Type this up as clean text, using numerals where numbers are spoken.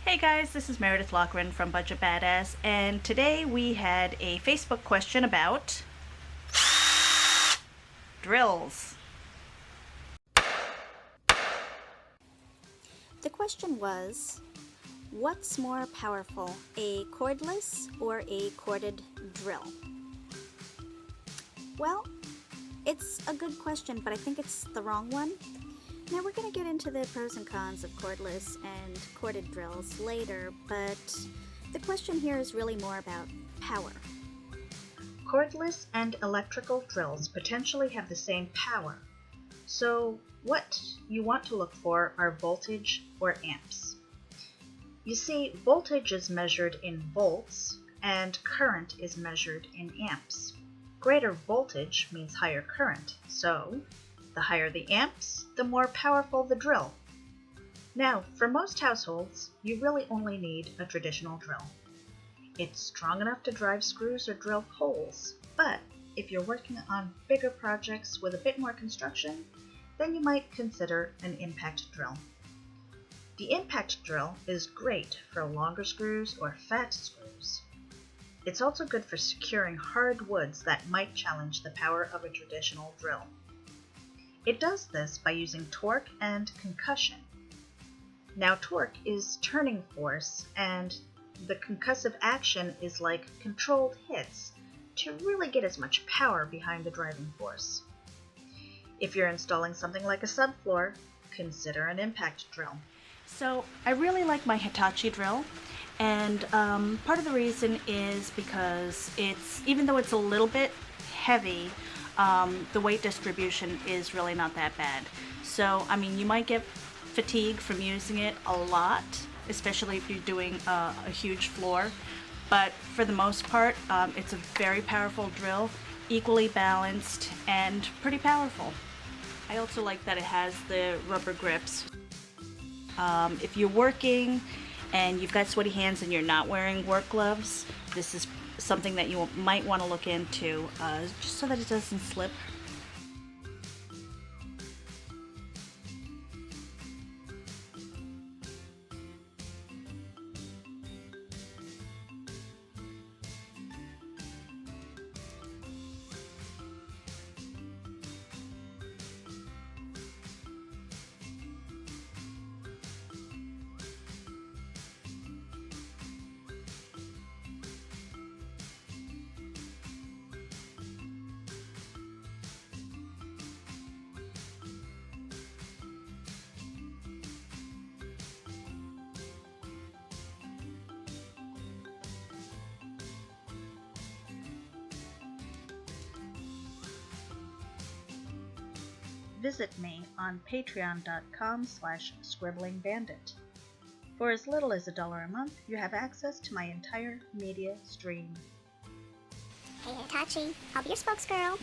Hey guys, this is Meredith Lochran from Budget Badass, and today we had a Facebook question about drills. The question was, what's more powerful, a cordless or a corded drill? Well, it's a good question, but I think it's the wrong one. Now we're going to get into the pros and cons of cordless and corded drills later, but the question here is really more about power. Cordless and electrical drills potentially have the same power, so what you want to look for are voltage or amps. You see, voltage is measured in volts and current is measured in amps. Greater voltage means higher current, so the higher the amps, the more powerful the drill. Now, for most households, you really only need a traditional drill. It's strong enough to drive screws or drill holes, but if you're working on bigger projects with a bit more construction, then you might consider an impact drill. The impact drill is great for longer screws or fat screws. It's also good for securing hard woods that might challenge the power of a traditional drill. It does this by using torque and concussion. Now, torque is turning force, and the concussive action is like controlled hits to really get as much power behind the driving force. If you're installing something like a subfloor, consider an impact drill. So I really like my Hitachi drill, and part of the reason is because even though it's a little bit heavy, the weight distribution is really not that bad. So, I mean, you might get fatigue from using it a lot, especially if you're doing a huge floor. But for the most part, it's a very powerful drill, equally balanced and pretty powerful. I also like that it has the rubber grips. If you're working and you've got sweaty hands and you're not wearing work gloves, this is something that you might want to look into, just so that it doesn't slip. Visit me on patreon.com/scribblingbandit. For as little as $1 a month, you have access to my entire media stream. Hey Hitachi, I'll be your spokesgirl.